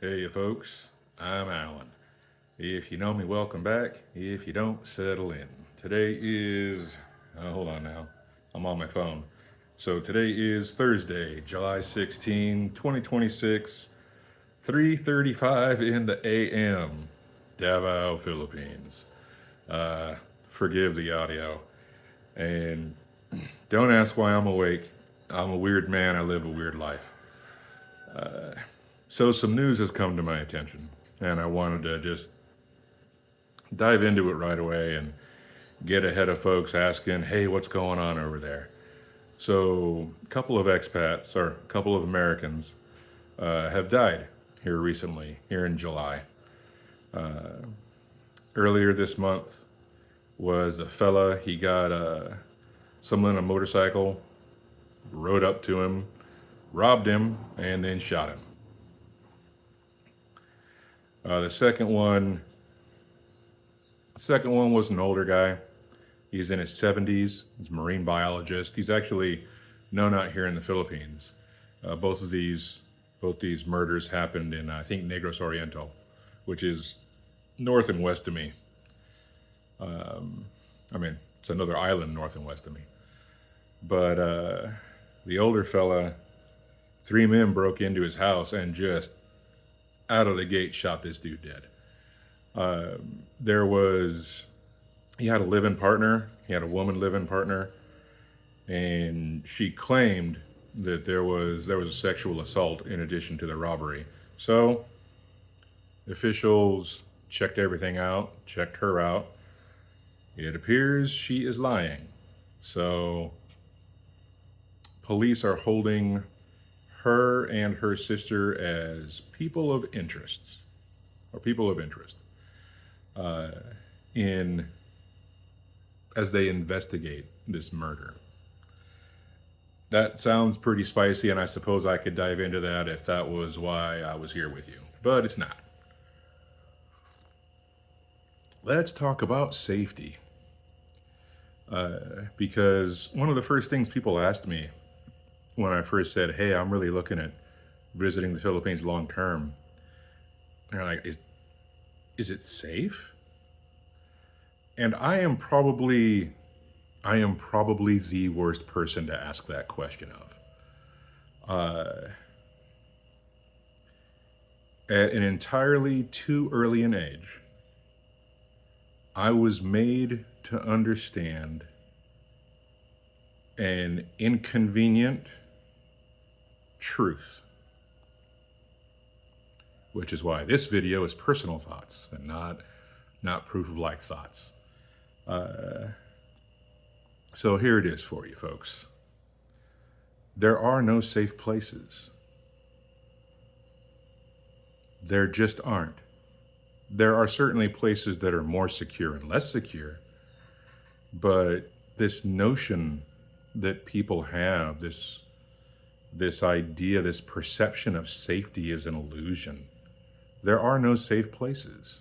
Hey, folks, I'm Alan. If you know me, welcome back. If you don't, settle in. Today is, hold on now, I'm on my phone. So today is Thursday, July 16, 2026, 3:35 in the AM, Davao, Philippines. Uh, Forgive the audio. And don't ask why I'm awake. I'm a weird man, I live a weird life. So some news has come to my attention, and I wanted to just dive into it right away and get ahead of folks asking, hey, what's going on over there? So, a couple of expats, or a couple of Americans, have died here recently, here in July. Earlier this month was a fella, he got someone on a motorcycle, rode up to him, robbed him, and then shot him. The second one was an older guy. He's in his 70s. He's a marine biologist. He's actually known out here in the Philippines. Uh, both of these, both these murders happened in I think Negros Oriental, which is north and west of me. I mean, it's another island north and west of me. But the older fella, three men broke into his house and just out of the gate shot this dude dead. There was He had a live-in partner. He had a woman live-in partner, and she claimed that there was a sexual assault in addition to the robbery. So officials checked everything out, checked her out. It appears she is lying. So police are holding her and her sister as people of interest, or people of interest, in as they investigate this murder. That sounds pretty spicy, and I suppose I could dive into that if that was why I was here with you. But it's not. Let's talk about safety. Because one of the first things people asked me when I first said, hey, I'm really looking at visiting the Philippines long term, they're like, is it safe? And I am probably the worst person to ask that question of. Uh, at an entirely too early an age, I was made to understand an inconvenient truth, which is why this video is personal thoughts and not proof of life thoughts. So here it is for you, folks. There are no safe places. There just aren't. There are certainly places that are more secure and less secure, but this notion that people have, this idea, this perception of safety is an illusion. There are no safe places.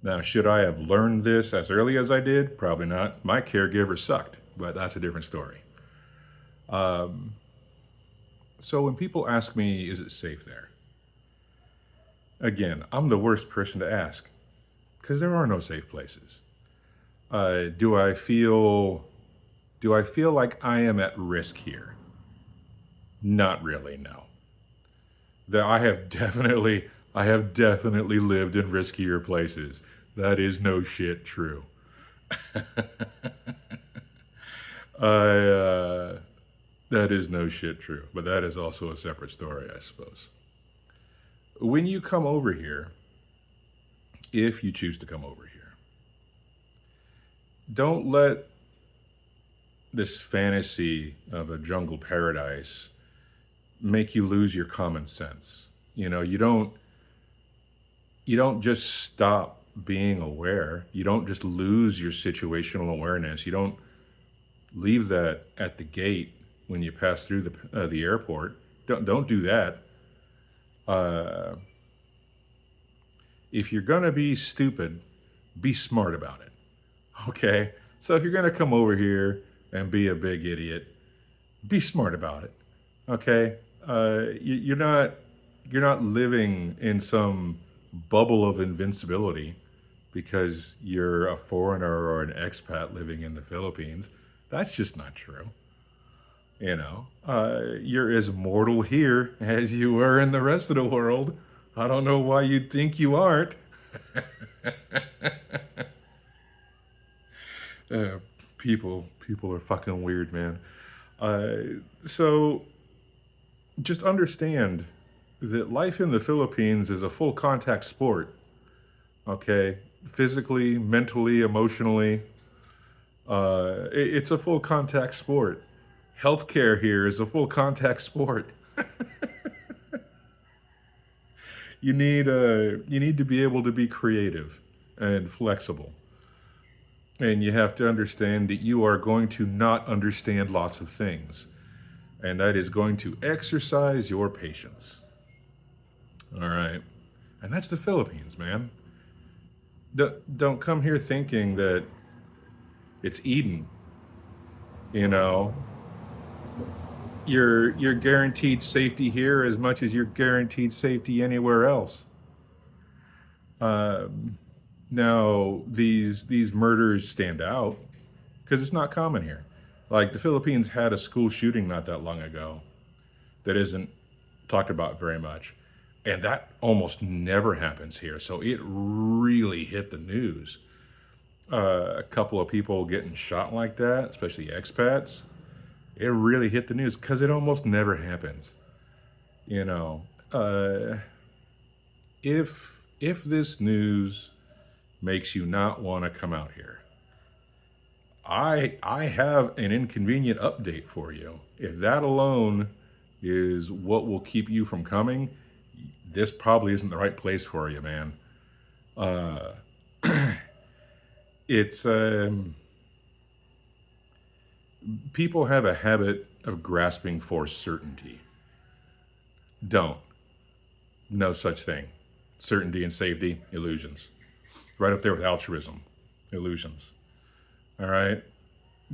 Now, should I have learned this as early as I did? Probably not. My caregiver sucked, but that's a different story. So when people ask me, is it safe there? Again, I'm the worst person to ask because there are no safe places. Do I feel like I am at risk here? Not really, no. That I have definitely lived in riskier places. That is no shit true. I That is no shit true, but that is also a separate story, I suppose. When you come over here, if you choose to come over here, don't let this fantasy of a jungle paradise make you lose your common sense. You don't just stop being aware. You don't just lose your situational awareness. You don't leave that at the gate when you pass through the airport. Don't do that. Uh, if you're gonna be stupid, be smart about it. Okay. So if you're gonna come over here and be a big idiot, be smart about it. Okay. You're not. you're not living in some bubble of invincibility because you're a foreigner or an expat living in the Philippines. That's just not true. You're as mortal here as you were in the rest of the world. I don't know why you'd think you aren't. Uh, people are fucking weird, man. So just understand that life in the Philippines is a full contact sport. Okay, physically, mentally, emotionally, it's a full contact sport. Healthcare here is a full contact sport. You need to be able to be creative and flexible. And you have to understand that you are going to not understand lots of things. And that is going to exercise your patience. All right. And that's the Philippines, man. Don't come here thinking that it's Eden. You know, you're guaranteed safety here as much as you're guaranteed safety anywhere else. Um, Now these murders stand out because it's not common here. Like the Philippines had a school shooting not that long ago that isn't talked about very much, and that almost never happens here. So it really hit the news. A couple of people getting shot like that, especially expats, it really hit the news because it almost never happens. You know, uh, if this news makes you not want to come out here, I have an inconvenient update for you. If that alone is what will keep you from coming, this probably isn't the right place for you, man. Uh, it's People have a habit of grasping for certainty. Don't. No such thing. Certainty and safety, illusions. Right up there with altruism, illusions. All right?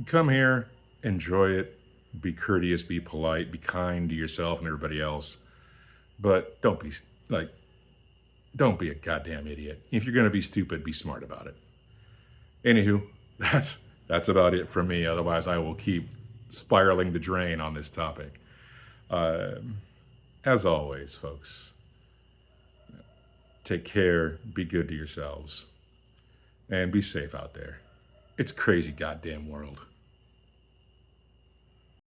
Come here, enjoy it, be courteous, be polite, be kind to yourself and everybody else. But like, don't be a goddamn idiot. If you're gonna be stupid, be smart about it. Anywho, that's about it from me. Otherwise, I will keep spiraling the drain on this topic. Um as always, folks, take care, be good to yourselves, and be safe out there. It's a crazy goddamn world.